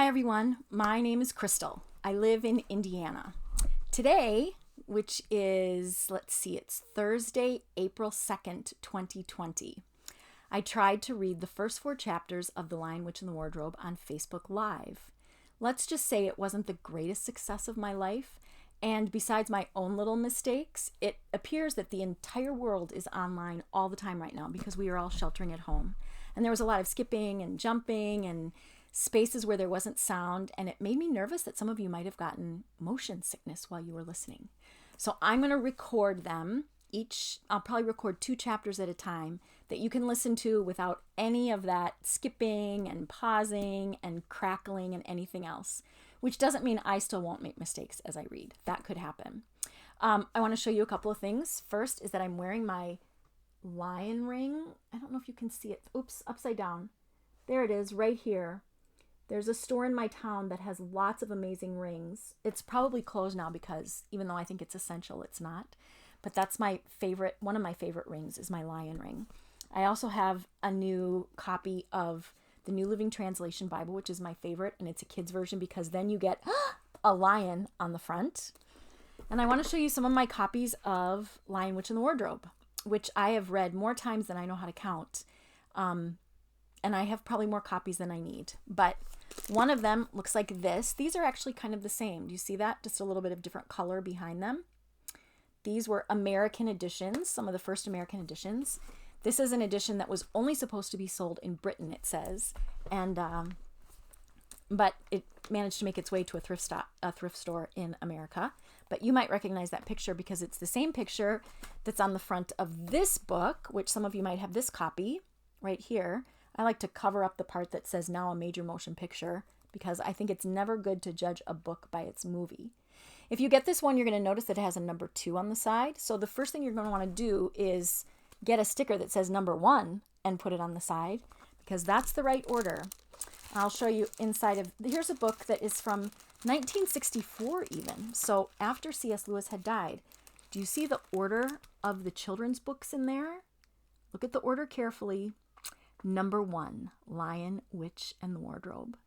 Hi everyone, my name is Crystal. I live in Indiana. Today, which is, it's Thursday, April 2nd, 2020. I tried to read the first 4 chapters of The Lion, Witch, and the Wardrobe on Facebook Live. Let's just say it wasn't the greatest success of my life, and besides my own little mistakes, it appears that the entire world is online all the time right now because we are all sheltering at home. And there was a lot of skipping and jumping and spaces where there wasn't sound, and it made me nervous that some of you might have gotten motion sickness while you were listening. So I'm going to record them each. I'll probably record 2 chapters at a time that you can listen to without any of that skipping and pausing and crackling and anything else, which doesn't mean I still won't make mistakes as I read. That could happen. I want to show you a couple of things. First is that I'm wearing my lion ring. I don't know if you can see it. Oops, upside down. There it is right here. There's a store in my town that has lots of amazing rings. It's probably closed now because even though I think it's essential, it's not. But that's my favorite, one of my favorite rings is my lion ring. I also have a new copy of the New Living Translation Bible, which is my favorite, and it's a kid's version because then you get a lion on the front. And I want to show you some of my copies of Lion, Witch, and the Wardrobe, which I have read more times than I know how to count. And I have probably more copies than I need. But one of them looks like this. These are actually kind of the same. Do you see that? Just a little bit of different color behind them. These were American editions, some of the first American editions. This is an edition that was only supposed to be sold in Britain, it says. And but it managed to make its way to a thrift store in America. But you might recognize that picture because it's the same picture that's on the front of this book, which some of you might have this copy right here. I like to cover up the part that says now a major motion picture because I think it's never good to judge a book by its movie. If you get this one, you're going to notice that it has a number 2 on the side. So the first thing you're going to want to do is get a sticker that says number 1 and put it on the side because that's the right order. I'll show you inside of, here's a book that is from 1964 even. So after C.S. Lewis had died. Do you see the order of the children's books in there? Look at the order carefully. Number 1, Lion, Witch, and the Wardrobe.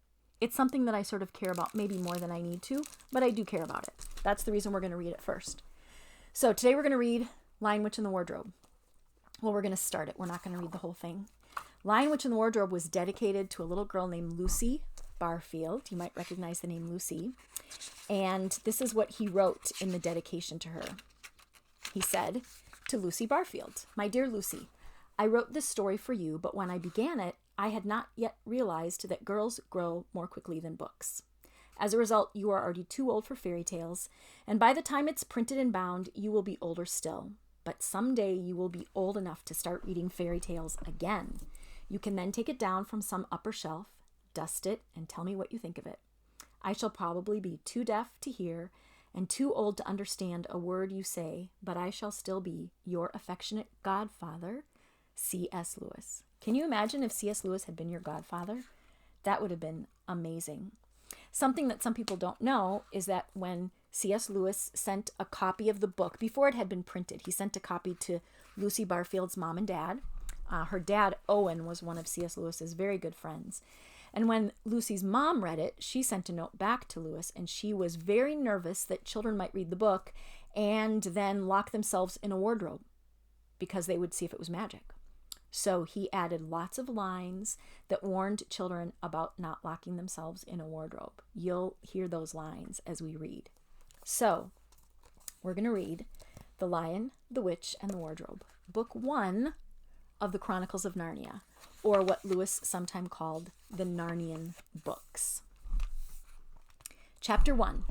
It's something that I sort of care about, maybe more than I need to, but I do care about it. That's the reason we're going to read it first. So today we're going to read Lion, Witch, and the Wardrobe. Well, we're going to start it. We're not going to read the whole thing. Lion, Witch, and the Wardrobe was dedicated to a little girl named Lucy Barfield. You might recognize the name Lucy. And this is what he wrote in the dedication to her. He said, "To Lucy Barfield, my dear Lucy, I wrote this story for you, but when I began it, I had not yet realized that girls grow more quickly than books. As a result, you are already too old for fairy tales, and by the time it's printed and bound, you will be older still. But someday you will be old enough to start reading fairy tales again. You can then take it down from some upper shelf, dust it, and tell me what you think of it. I shall probably be too deaf to hear and too old to understand a word you say, but I shall still be your affectionate godfather, C.S. Lewis." Can you imagine if C.S. Lewis had been your godfather? That would have been amazing. Something that some people don't know is that when C.S. Lewis sent a copy of the book, before it had been printed, he sent a copy to Lucy Barfield's mom and dad. Her dad, Owen, was one of C.S. Lewis's very good friends. And when Lucy's mom read it, she sent a note back to Lewis, and she was very nervous that children might read the book and then lock themselves in a wardrobe because they would see if it was magic. So he added lots of lines that warned children about not locking themselves in a wardrobe. You'll hear those lines as we read. So we're going to read The Lion, the Witch, and the Wardrobe, Book 1 of the Chronicles of Narnia, or what Lewis sometimes called the Narnian books. Chapter 1,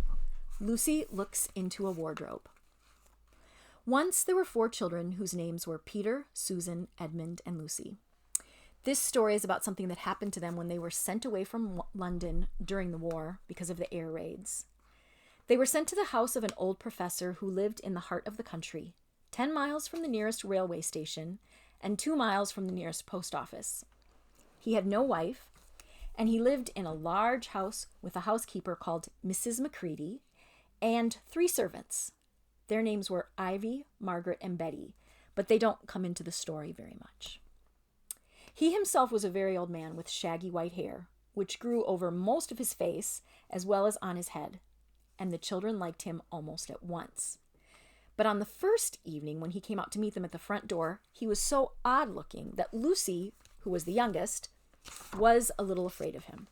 Lucy looks into a wardrobe. Once there were 4 children whose names were Peter, Susan, Edmund, and Lucy. This story is about something that happened to them when they were sent away from London during the war because of the air raids. They were sent to the house of an old professor who lived in the heart of the country, 10 miles from the nearest railway station and 2 miles from the nearest post office. He had no wife, and he lived in a large house with a housekeeper called Mrs. Macready and 3 servants. Their names were Ivy, Margaret, and Betty, but they don't come into the story very much. He himself was a very old man with shaggy white hair, which grew over most of his face as well as on his head, and the children liked him almost at once. But on the first evening when he came out to meet them at the front door, he was so odd-looking that Lucy, who was the youngest, was a little afraid of him.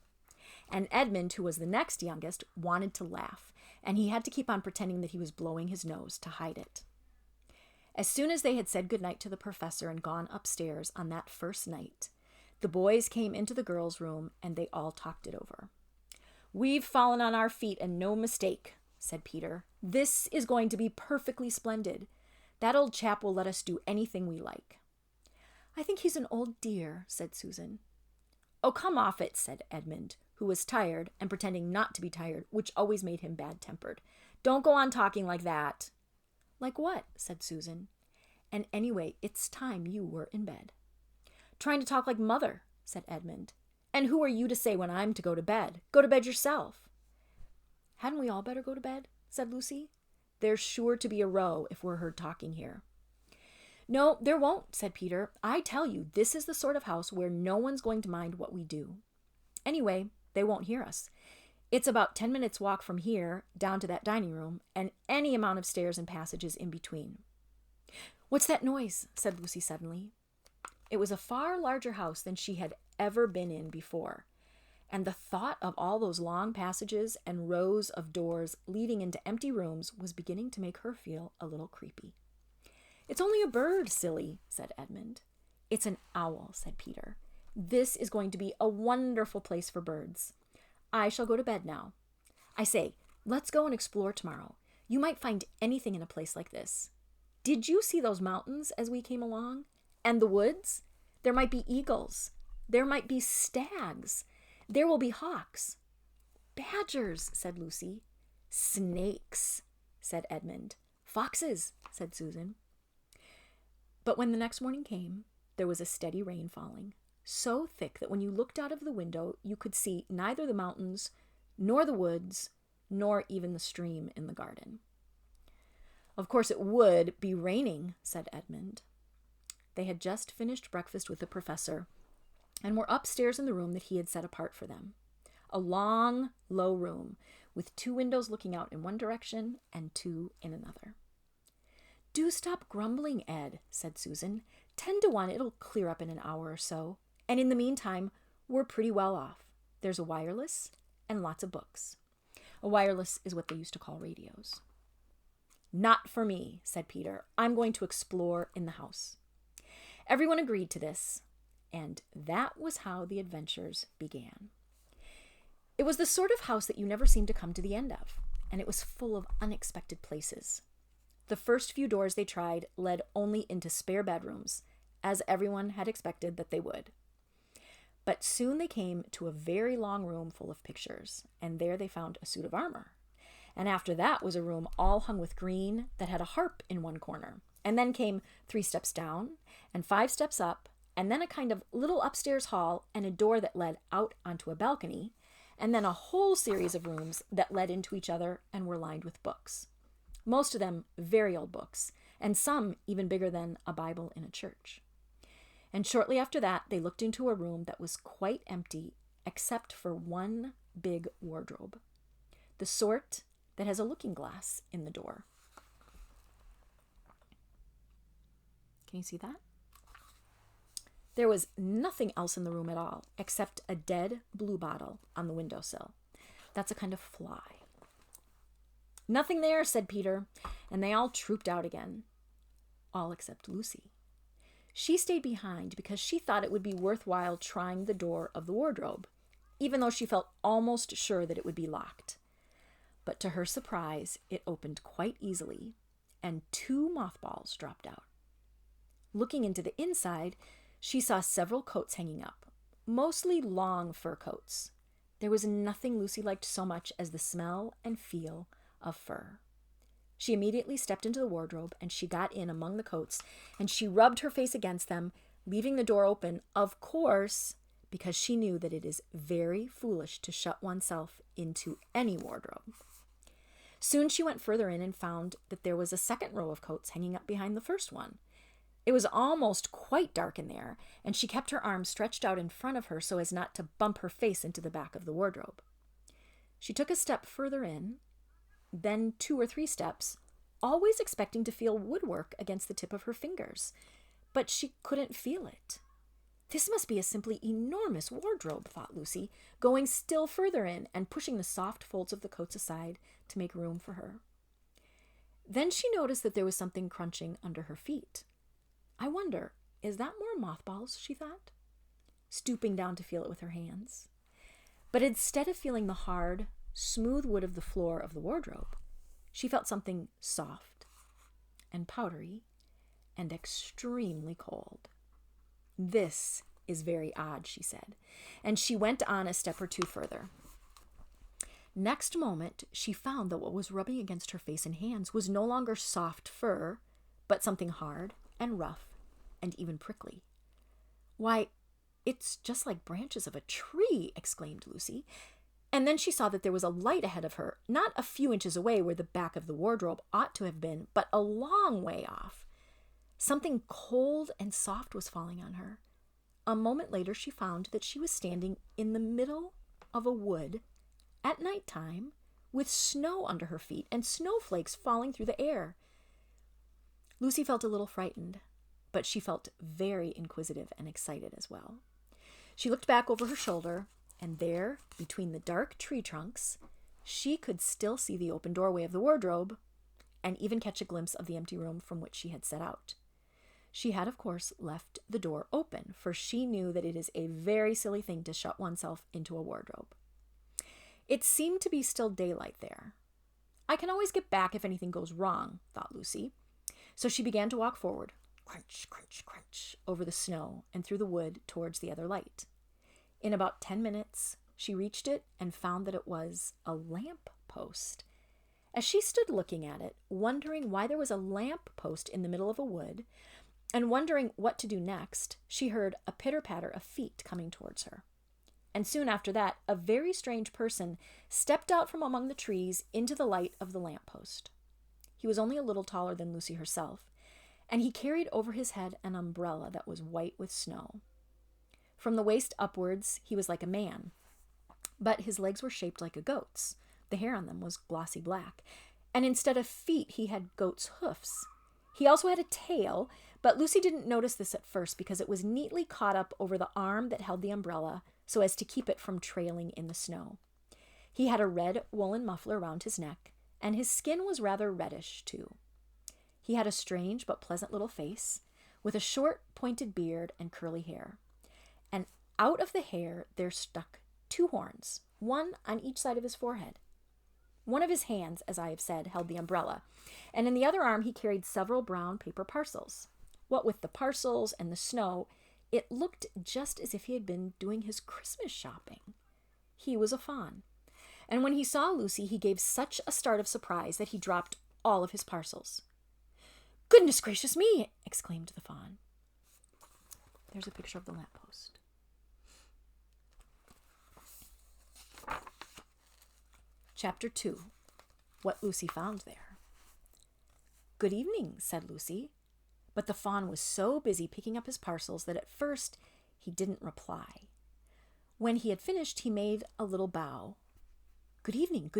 And Edmund, who was the next youngest, wanted to laugh, and he had to keep on pretending that he was blowing his nose to hide it. As soon as they had said goodnight to the professor and gone upstairs on that first night, the boys came into the girls' room and they all talked it over. "We've fallen on our feet, and no mistake," said Peter. "This is going to be perfectly splendid. That old chap will let us do anything we like." "I think he's an old dear," said Susan. "Oh, come off it," said Edmund, who was tired and pretending not to be tired, which always made him bad-tempered. "Don't go on talking like that." "Like what?" said Susan. "And anyway, it's time you were in bed." "Trying to talk like mother," said Edmund. "And who are you to say when I'm to go to bed? Go to bed yourself." "Hadn't we all better go to bed?" said Lucy. "There's sure to be a row if we're heard talking here." "No, there won't," said Peter. "I tell you, this is the sort of house where no one's going to mind what we do. Anyway, they won't hear us. It's about 10 minutes' walk from here down to that dining room, and any amount of stairs and passages in between." "What's that noise?" said Lucy suddenly. It was a far larger house than she had ever been in before, and the thought of all those long passages and rows of doors leading into empty rooms was beginning to make her feel a little creepy. "It's only a bird, silly," said Edmund. "It's an owl," said Peter. "This is going to be a wonderful place for birds. I shall go to bed now. I say, let's go and explore tomorrow. You might find anything in a place like this. Did you see those mountains as we came along? And the woods? There might be eagles. There might be stags. There will be hawks." "Badgers," said Lucy. "Snakes," said Edmund. "Foxes," said Susan. But when the next morning came, there was a steady rain falling, so thick that when you looked out of the window, you could see neither the mountains, nor the woods, nor even the stream in the garden. "Of course it would be raining," said Edmund. They had just finished breakfast with the professor and were upstairs in the room that he had set apart for them. A long, low room with 2 windows looking out in one direction and 2 in another. "Do stop grumbling, Ed," said Susan. 10 to 1, it'll clear up in an hour or so. And in the meantime, we're pretty well off. There's a wireless and lots of books." A wireless is what they used to call radios. "Not for me," said Peter. "I'm going to explore in the house." Everyone agreed to this, and that was how the adventures began. It was the sort of house that you never seemed to come to the end of, and it was full of unexpected places. The first few doors they tried led only into spare bedrooms, as everyone had expected that they would. But soon they came to a very long room full of pictures, and there they found a suit of armor. And after that was a room all hung with green that had a harp in one corner. And then came 3 steps down and 5 steps up, and then a kind of little upstairs hall and a door that led out onto a balcony, and then a whole series of rooms that led into each other and were lined with books. Most of them very old books, and some even bigger than a Bible in a church. And shortly after that, they looked into a room that was quite empty except for one big wardrobe, the sort that has a looking glass in the door. Can you see that? There was nothing else in the room at all except a dead blue bottle on the windowsill. That's a kind of fly. "Nothing there," said Peter, and they all trooped out again, all except Lucy. She stayed behind because she thought it would be worthwhile trying the door of the wardrobe, even though she felt almost sure that it would be locked. But to her surprise, it opened quite easily, and 2 mothballs dropped out. Looking into the inside, she saw several coats hanging up, mostly long fur coats. There was nothing Lucy liked so much as the smell and feel of fur. She immediately stepped into the wardrobe, and she got in among the coats, and she rubbed her face against them, leaving the door open, of course, because she knew that it is very foolish to shut oneself into any wardrobe. Soon she went further in and found that there was a second row of coats hanging up behind the first one. It was almost quite dark in there, and she kept her arms stretched out in front of her so as not to bump her face into the back of the wardrobe. She took a step further in, then 2 or 3 steps, always expecting to feel woodwork against the tip of her fingers, but she couldn't feel it. This must be a simply enormous wardrobe, thought Lucy, going still further in and pushing the soft folds of the coats aside to make room for her. Then she noticed that there was something crunching under her feet. I wonder, is that more mothballs, she thought, stooping down to feel it with her hands. But instead of feeling the hard, smooth wood of the floor of the wardrobe, she felt something soft and powdery and extremely cold. This is very odd, she said, and she went on a step or 2 further. Next moment, she found that what was rubbing against her face and hands was no longer soft fur, but something hard and rough and even prickly. Why, it's just like branches of a tree, exclaimed Lucy. And then she saw that there was a light ahead of her, not a few inches away where the back of the wardrobe ought to have been, but a long way off. Something cold and soft was falling on her. A moment later, she found that she was standing in the middle of a wood at nighttime with snow under her feet and snowflakes falling through the air. Lucy felt a little frightened, but she felt very inquisitive and excited as well. She looked back over her shoulder, and there, between the dark tree trunks, she could still see the open doorway of the wardrobe and even catch a glimpse of the empty room from which she had set out. She had, of course, left the door open, for she knew that it is a very silly thing to shut oneself into a wardrobe. It seemed to be still daylight there. I can always get back if anything goes wrong, thought Lucy. So she began to walk forward, crunch, crunch, crunch, over the snow and through the wood towards the other light. In about 10 minutes, she reached it and found that it was a lamp post. As she stood looking at it, wondering why there was a lamp post in the middle of a wood, and wondering what to do next, she heard a pitter-patter of feet coming towards her. And soon after that, a very strange person stepped out from among the trees into the light of the lamp post. He was only a little taller than Lucy herself, and he carried over his head an umbrella that was white with snow. From the waist upwards, he was like a man, but his legs were shaped like a goat's. The hair on them was glossy black, and instead of feet, he had goat's hoofs. He also had a tail, but Lucy didn't notice this at first because it was neatly caught up over the arm that held the umbrella so as to keep it from trailing in the snow. He had a red woolen muffler around his neck, and his skin was rather reddish, too. He had a strange but pleasant little face, with a short, pointed beard and curly hair. And out of the hair there stuck 2 horns, one on each side of his forehead. One of his hands, as I have said, held the umbrella, and in the other arm he carried several brown paper parcels. What with the parcels and the snow, it looked just as if he had been doing his Christmas shopping. He was a fawn, and when he saw Lucy, he gave such a start of surprise that he dropped all of his parcels. "Goodness gracious me!" exclaimed the fawn. There's a picture of the lamppost. Chapter 2. What Lucy Found There. "Good evening," said Lucy, but the fawn was so busy picking up his parcels that at first he didn't reply. When he had finished, he made a little bow. Good evening,"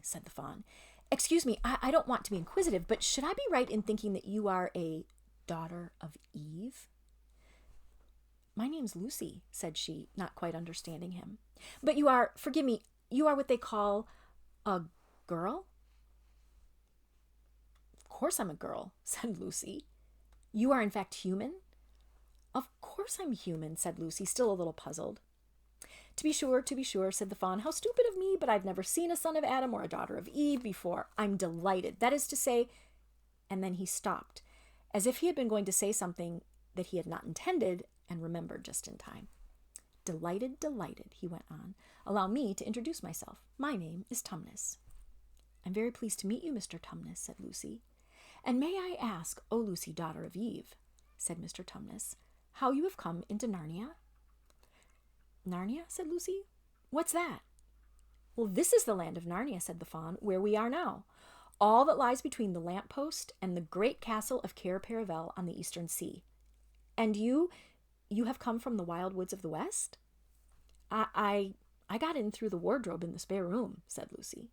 said the fawn. "Excuse me, I don't want to be inquisitive, but should I be right in thinking that you are a daughter of Eve?" "My name's Lucy," said she, not quite understanding him. "But you are, forgive me, you are what they call a girl?" "Of course I'm a girl," said Lucy. "You are in fact human?" "Of course I'm human," said Lucy, still a little puzzled. To be sure, said the fawn. "How stupid of me, but I've never seen a son of Adam or a daughter of Eve before. I'm delighted. That is to say," and then he stopped, as if he had been going to say something that he had not intended and remembered just in time. Delighted, he went on. "Allow me to introduce myself. My name is Tumnus." "I'm very pleased to meet you, Mr. Tumnus," said Lucy. "And may I ask, O Lucy, daughter of Eve," said Mr. Tumnus, "how you have come into Narnia?" "Narnia?" said Lucy. "What's that?" "Well, this is the land of Narnia," said the fawn, "where we are now. All that lies between the lamp post and the great castle of Cair Paravel on the eastern sea. And you have come from the wild woods of the West? I got in through the wardrobe in the spare room, said Lucy.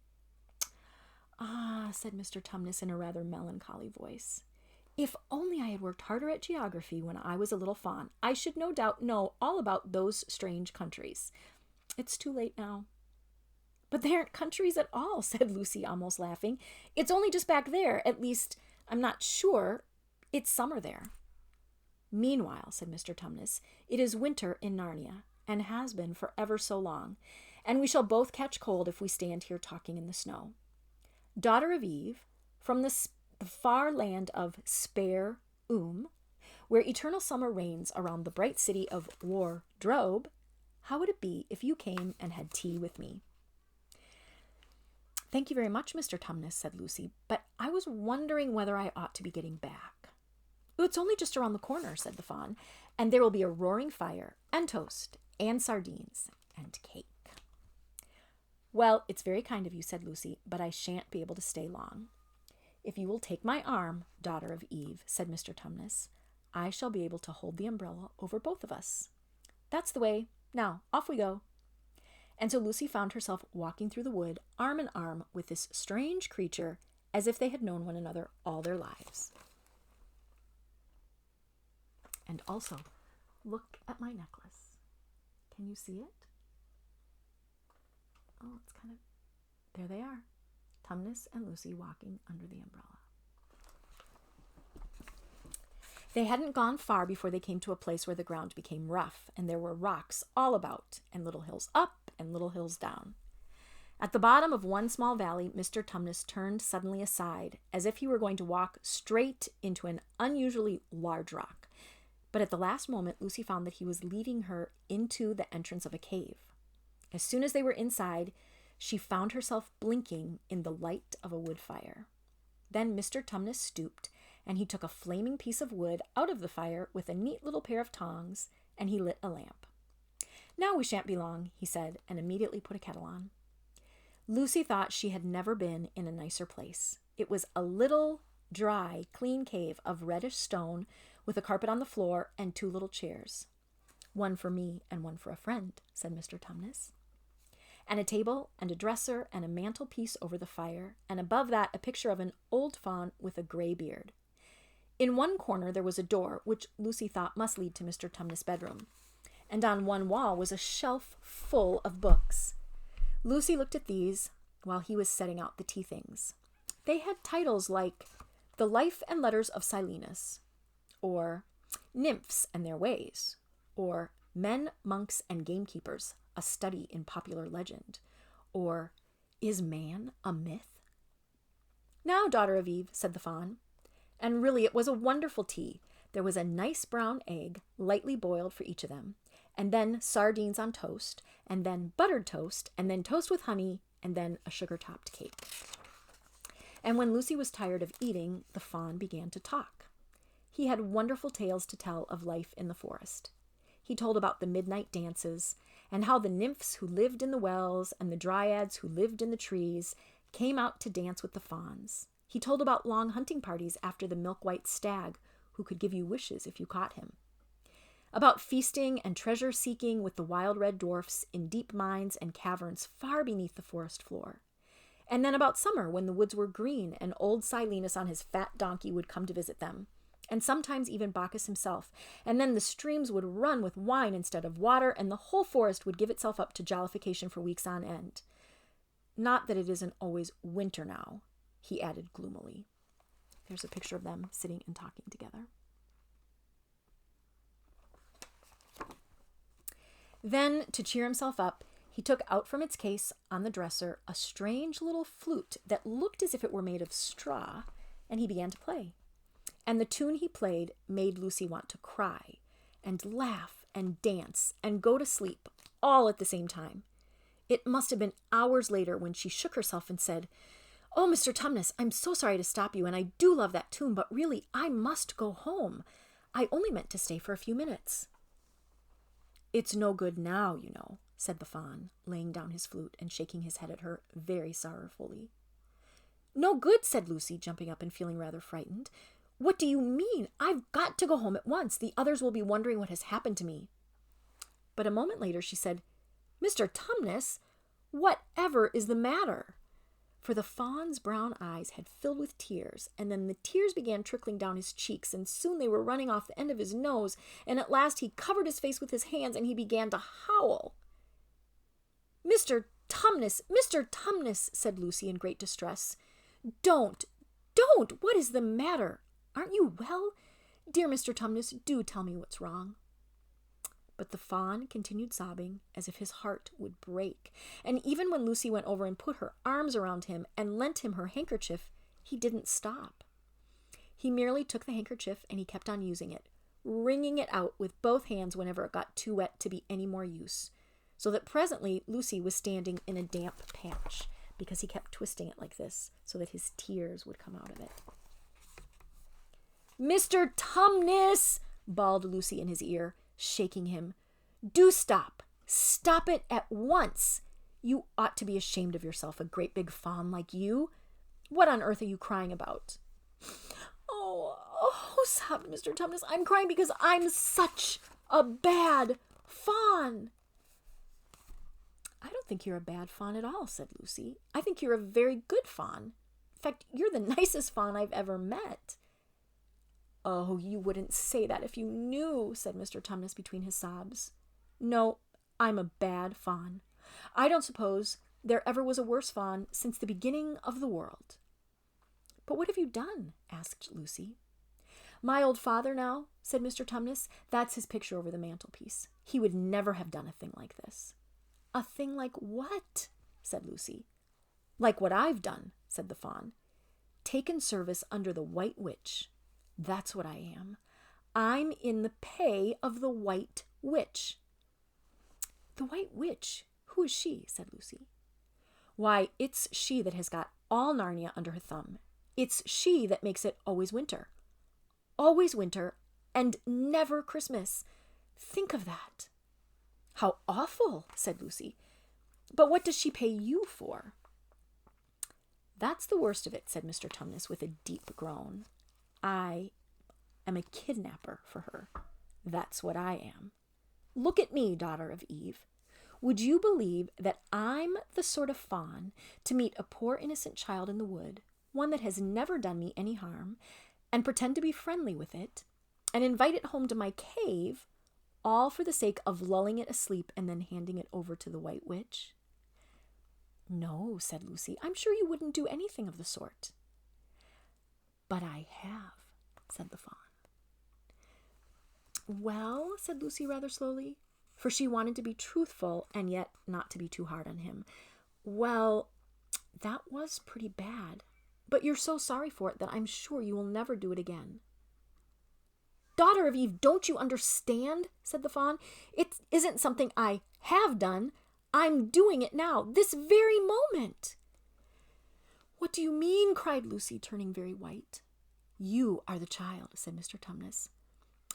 Ah, said Mr. Tumnus in a rather melancholy voice. If only I had worked harder at geography when I was a little fawn, I should no doubt know all about those strange countries. It's too late now. But they aren't countries at all, said Lucy, almost laughing. It's only just back there. At least, I'm not sure. It's summer there. Meanwhile, said Mr. Tumnus, it is winter in Narnia, and has been for ever so long, and we shall both catch cold if we stand here talking in the snow. Daughter of Eve, from the far land of Spare where eternal summer reigns around the bright city of Wardrobe, how would it be if you came and had tea with me? Thank you very much, Mr. Tumnus, said Lucy, but I was wondering whether I ought to be getting back. It's only just around the corner, said the fawn, and there will be a roaring fire, and toast, and sardines, and cake. Well, it's very kind of you, said Lucy, but I shan't be able to stay long. If you will take my arm, daughter of Eve, said Mr. Tumnus, I shall be able to hold the umbrella over both of us. That's the way. Now, off we go. And so Lucy found herself walking through the wood, arm in arm with this strange creature, as if they had known one another all their lives. And also, look at my necklace. Can you see it? Oh, it's kind of... There they are. Tumnus and Lucy walking under the umbrella. They hadn't gone far before they came to a place where the ground became rough, and there were rocks all about, and little hills up and little hills down. At the bottom of one small valley, Mr. Tumnus turned suddenly aside, as if he were going to walk straight into an unusually large rock. But at the last moment, Lucy found that he was leading her into the entrance of a cave. As soon as they were inside, she found herself blinking in the light of a wood fire. Then Mr. Tumnus stooped, and he took a flaming piece of wood out of the fire with a neat little pair of tongs, and he lit a lamp. Now we shan't be long, he said, and immediately put a kettle on. Lucy thought she had never been in a nicer place. It was a little, dry, clean cave of reddish stone with a carpet on the floor and 2 little chairs. One for me and one for a friend, said Mr. Tumnus. And a table and a dresser and a mantelpiece over the fire, and above that a picture of an old fawn with a gray beard. In one corner there was a door, which Lucy thought must lead to Mr. Tumnus' bedroom, and on one wall was a shelf full of books. Lucy looked at these while he was setting out the tea things. They had titles like The Life and Letters of Silenus, or Nymphs and Their Ways, or Men, Monks, and Gamekeepers, a Study in Popular Legend, or Is Man a Myth? Now, daughter of Eve, said the fawn. And really it was a wonderful tea. There was a nice brown egg, lightly boiled for each of them, and then sardines on toast, and then buttered toast, and then toast with honey, and then a sugar-topped cake. And when Lucy was tired of eating, the fawn began to talk. He had wonderful tales to tell of life in the forest. He told about the midnight dances, and how the nymphs who lived in the wells and the dryads who lived in the trees came out to dance with the fawns. He told about long hunting parties after the milk-white stag who could give you wishes if you caught him. About feasting and treasure-seeking with the wild red dwarfs in deep mines and caverns far beneath the forest floor. And then about summer when the woods were green and old Silenus on his fat donkey would come to visit them, and sometimes even Bacchus himself, and then the streams would run with wine instead of water, and the whole forest would give itself up to jollification for weeks on end. Not that it isn't always winter now, he added gloomily. There's a picture of them sitting and talking together. Then, to cheer himself up, he took out from its case on the dresser a strange little flute that looked as if it were made of straw, and he began to play. And the tune he played made Lucy want to cry and laugh and dance and go to sleep all at the same time. It must have been hours later when she shook herself and said, "Oh, Mr. Tumnus, I'm so sorry to stop you, and I do love that tune, but really I must go home. I only meant to stay for a few minutes." "It's no good now, you know," said the fawn, laying down his flute and shaking his head at her very sorrowfully. "No good," said Lucy, jumping up and feeling rather frightened. What do you mean? I've got to go home at once. The others will be wondering what has happened to me. But a moment later she said, Mr. Tumnus, whatever is the matter? For the fawn's brown eyes had filled with tears, and then the tears began trickling down his cheeks, and soon they were running off the end of his nose, and at last he covered his face with his hands, and he began to howl. Mr. Tumnus, said Lucy in great distress. Don't! What is the matter? Aren't you well? Dear Mr. Tumnus, do tell me what's wrong. But the fawn continued sobbing as if his heart would break, and even when Lucy went over and put her arms around him and lent him her handkerchief, he didn't stop. He merely took the handkerchief and he kept on using it, wringing it out with both hands whenever it got too wet to be any more use, so that presently Lucy was standing in a damp patch, because he kept twisting it like this so that his tears would come out of it. Mr. Tumnus, bawled Lucy in his ear, shaking him. Do stop. Stop it at once. You ought to be ashamed of yourself, a great big fawn like you. What on earth are you crying about? Oh, sobbed Mr. Tumnus. I'm crying because I'm such a bad fawn. I don't think you're a bad fawn at all, said Lucy. I think you're a very good fawn. In fact, you're the nicest fawn I've ever met. Oh, you wouldn't say that if you knew, said Mr. Tumnus between his sobs. No, I'm a bad fawn. I don't suppose there ever was a worse fawn since the beginning of the world. But what have you done? Asked Lucy. My old father now, said Mr. Tumnus, that's his picture over the mantelpiece. He would never have done a thing like this. A thing like what? Said Lucy. Like what I've done, said the fawn. Taken service under the White Witch. That's what I am. I'm in the pay of the White Witch. The White Witch? Who is she? Said Lucy. Why, it's she that has got all Narnia under her thumb. It's she that makes it always winter. Always winter and never Christmas. Think of that. How awful, said Lucy. But what does she pay you for? That's the worst of it, said Mr. Tumnus with a deep groan. I am a kidnapper for her. That's what I am. Look at me, daughter of Eve. Would you believe that I'm the sort of fawn to meet a poor innocent child in the wood, one that has never done me any harm, and pretend to be friendly with it, and invite it home to my cave, all for the sake of lulling it asleep and then handing it over to the White Witch? No, said Lucy, I'm sure you wouldn't do anything of the sort. But I have, said the fawn. Well, said Lucy rather slowly, for she wanted to be truthful and yet not to be too hard on him. Well, that was pretty bad, but you're so sorry for it that I'm sure you will never do it again. Daughter of Eve, don't you understand? Said the fawn. It isn't something I have done. I'm doing it now, this very moment. What do you mean? Cried Lucy, turning very white. You are the child, said Mr. Tumnus.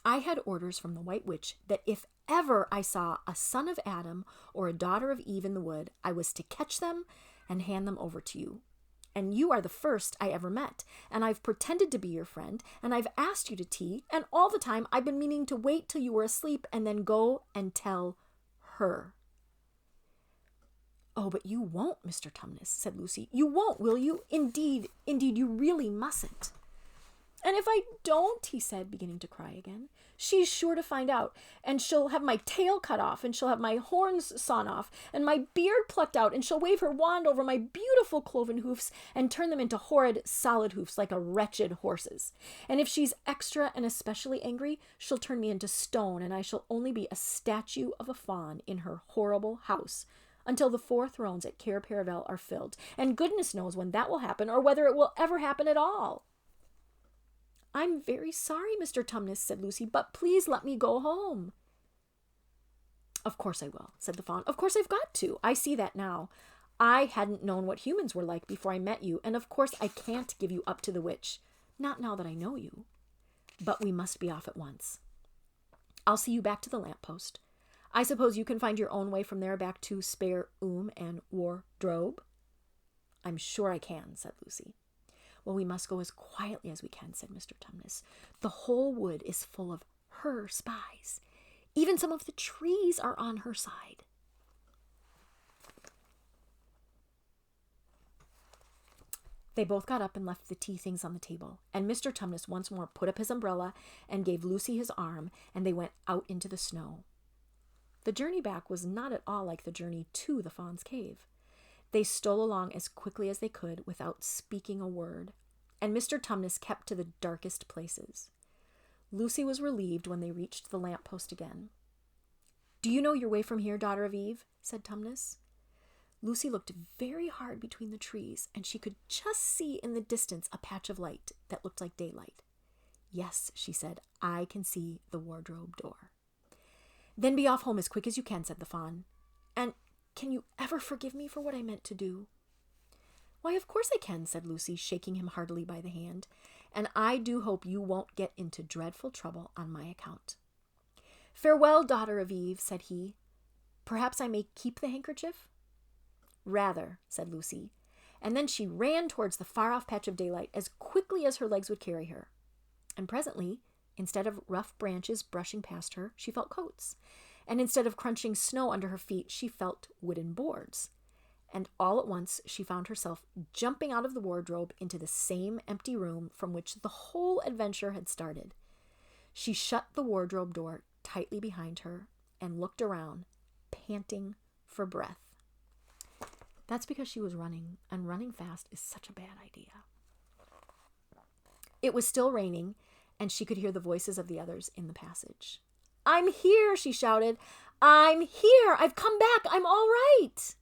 I had orders from the White Witch that if ever I saw a son of Adam or a daughter of Eve in the wood, I was to catch them and hand them over to you. And you are the first I ever met, and I've pretended to be your friend, and I've asked you to tea, and all the time I've been meaning to wait till you were asleep and then go and tell her. Oh, but you won't, Mr. Tumnus, said Lucy. You won't, will you? Indeed, you really mustn't. And if I don't, he said, beginning to cry again, she's sure to find out, and she'll have my tail cut off, and she'll have my horns sawn off, and my beard plucked out, and she'll wave her wand over my beautiful cloven hoofs and turn them into horrid solid hoofs like a wretched horse's. And if she's extra and especially angry, she'll turn me into stone, and I shall only be a statue of a fawn in her horrible house, until the 4 thrones at Cair Paravel are filled, and goodness knows when that will happen, or whether it will ever happen at all. I'm very sorry, Mr. Tumnus, said Lucy, but please let me go home. Of course I will, said the fawn. Of course I've got to. I see that now. I hadn't known what humans were like before I met you, and of course I can't give you up to the witch. Not now that I know you. But we must be off at once. I'll see you back to the lamppost. I suppose you can find your own way from there back to Spare and Wardrobe? I'm sure I can, said Lucy. Well, we must go as quietly as we can, said Mr. Tumnus. The whole wood is full of her spies. Even some of the trees are on her side. They both got up and left the tea things on the table, and Mr. Tumnus once more put up his umbrella and gave Lucy his arm, and they went out into the snow. The journey back was not at all like the journey to the Fawn's Cave. They stole along as quickly as they could without speaking a word, and Mr. Tumnus kept to the darkest places. Lucy was relieved when they reached the lamp-post again. "Do you know your way from here, daughter of Eve?" said Tumnus. Lucy looked very hard between the trees, and she could just see in the distance a patch of light that looked like daylight. "Yes," she said, "I can see the wardrobe door." "Then be off home as quick as you can," said the Fawn. "And can you ever forgive me for what I meant to do?" "Why, of course I can," said Lucy, shaking him heartily by the hand. "And I do hope you won't get into dreadful trouble on my account." "Farewell, daughter of Eve," said he. "Perhaps I may keep the handkerchief?" "Rather," said Lucy, and then she ran towards the far-off patch of daylight as quickly as her legs would carry her. And presently, instead of rough branches brushing past her, she felt coats, and instead of crunching snow under her feet, she felt wooden boards. And all at once she found herself jumping out of the wardrobe into the same empty room from which the whole adventure had started. She shut the wardrobe door tightly behind her and looked around, panting for breath. That's because she was running, and running fast is such a bad idea. It was still raining, and she could hear the voices of the others in the passage. "I'm here," she shouted. "I'm here. I've come back. I'm all right."